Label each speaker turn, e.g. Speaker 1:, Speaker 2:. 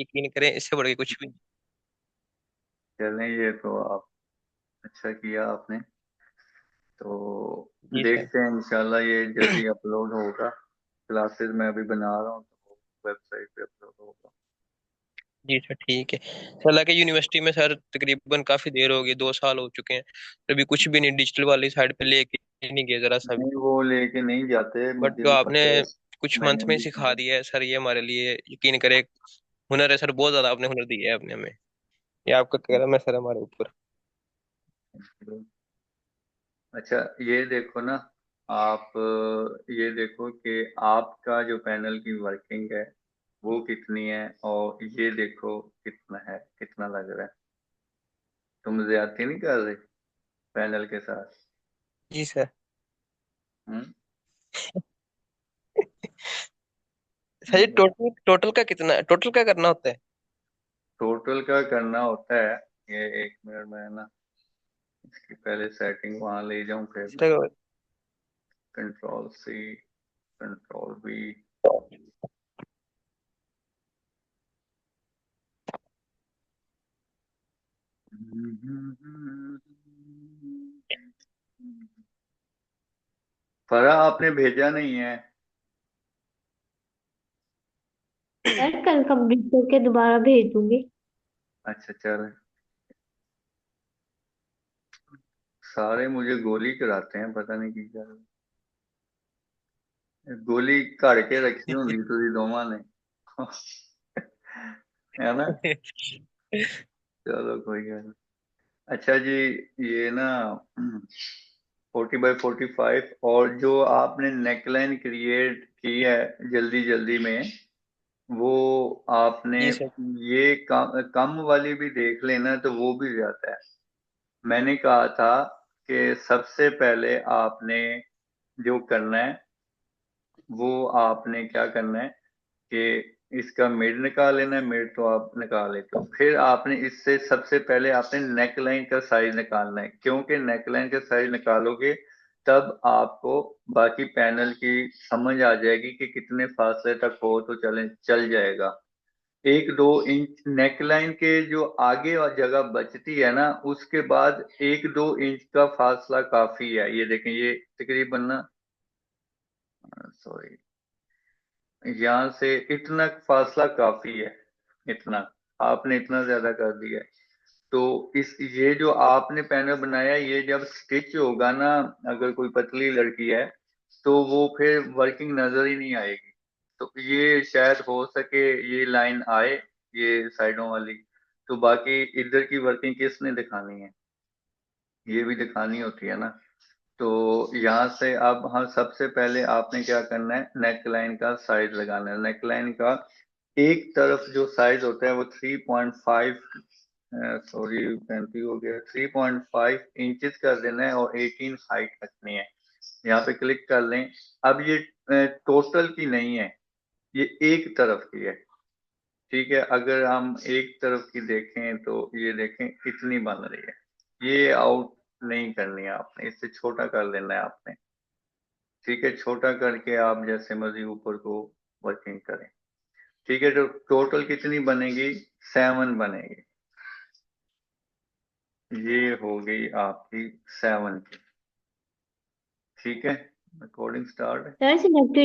Speaker 1: यकीन करें, इससे बढ़ के कुछ भी नहीं।
Speaker 2: चलें, ये तो आप अच्छा किया आपने। तो
Speaker 1: जी सर।
Speaker 2: देखते हैं, इंशाल्लाह ये जल्दी अपलोड होगा। क्लासेस मैं अभी बना रहा हूँ तो वेबसाइट पे अपलोड होगा।
Speaker 1: जी सर ठीक है सर। हालांकि यूनिवर्सिटी में सर तकरीबन काफी देर हो गई, 2 साल हो चुके हैं, तो अभी कुछ भी नहीं, डिजिटल वाली साइड पे लेके नहीं गए जरा सा भी।
Speaker 2: नहीं, वो लेके नहीं जाते,
Speaker 1: बट
Speaker 2: मुझे
Speaker 1: जो
Speaker 2: भी
Speaker 1: आपने
Speaker 2: पता है।
Speaker 1: कुछ मंथ
Speaker 2: मैंने
Speaker 1: में
Speaker 2: भी
Speaker 1: सिखा
Speaker 2: किया।
Speaker 1: दिया है सर, ये हमारे लिए यकीन करे हुनर है सर, बहुत ज्यादा आपने हुनर दिया है अपने हमें। ये आपका करम है सर हमारे ऊपर।
Speaker 2: अच्छा, ये देखो ना, आप ये देखो कि आपका जो पैनल की वर्किंग है वो कितनी है, और ये देखो कितना है, कितना लग रहा है। तुम ज्यादती नहीं कर रहे पैनल के साथ?
Speaker 1: जी सर।
Speaker 2: हम्म।
Speaker 1: सर ये टोटल टोटल का कितना, टोटल का करना होता है?
Speaker 2: टोटल का करना होता है। ये 1 मिनट में है ना, इसकी पहले सेटिंग वहां ले जाऊं, फिर
Speaker 1: sir
Speaker 2: control C, control V। फरा, आपने भेजा नहीं है।
Speaker 3: सर कल कंप्लीट करके दोबारा भेज दूंगी।
Speaker 2: अच्छा, चल। सारे मुझे गोली कराते हैं, पता नहीं की क्या। गोली काट के रखी होंगी तुझी दोवां ने। है ना? चलो, कोई गल नहीं। अच्छा जी, ये ना 40x45, और जो आपने नेकलाइन क्रिएट की है जल्दी जल्दी में, वो आपने
Speaker 1: जी सर।
Speaker 2: ये कम वाली भी देख लेना, तो वो भी ज्यादा है। मैंने कहा था कि सबसे पहले आपने जो करना है, वो आपने क्या करना है कि इसका मिड निकाल लेना है। मिड तो आप निकाल लेते हो, फिर आपने इससे सबसे पहले आपने नेक लाइन का साइज निकालना है, क्योंकि नेक लाइन का साइज निकालोगे तब आपको बाकी पैनल की समझ आ जाएगी कि कितने फासले तक हो तो चल जाएगा। 1-2 इंच नेक लाइन के जो आगे और जगह बचती है ना, उसके बाद 1-2 इंच का फासला काफी है। ये देखें, ये तकरीबन ना, सॉरी, यहाँ से इतना फासला काफी है। इतना आपने इतना ज्यादा कर दिया है। तो इस ये जो आपने पैनल बनाया, ये जब स्टिच होगा ना, अगर कोई पतली लड़की है तो वो फिर वर्किंग नजर ही नहीं आएगी। तो ये शायद हो सके ये लाइन आए, ये साइडों वाली। तो बाकी इधर की वर्किंग किसने दिखानी है? ये भी दिखानी होती है ना। तो यहाँ से अब हम सबसे पहले आपने क्या करना है, नेक लाइन का साइज लगाना है। नेक लाइन का एक तरफ जो साइज होता है वो 3.5, सॉरी 35 हो गया, 3.5 इंचेस कर देना है, और 18 हाइट रखनी है। यहाँ पे क्लिक कर लें। अब ये टोटल की नहीं है, ये एक तरफ की है। ठीक है, अगर हम एक तरफ की देखें तो ये देखें इतनी बन रही है। ये आउट नहीं करनी है आपने, इससे छोटा कर लेना है आपने। ठीक है, छोटा करके आप जैसे मर्जी ऊपर को वर्किंग करें। ठीक है, तो टोटल कितनी बनेगी? 7 बनेगी। ये हो गई आपकी 7 की। ठीक है, रिकॉर्डिंग स्टार्ट।
Speaker 3: Sir selected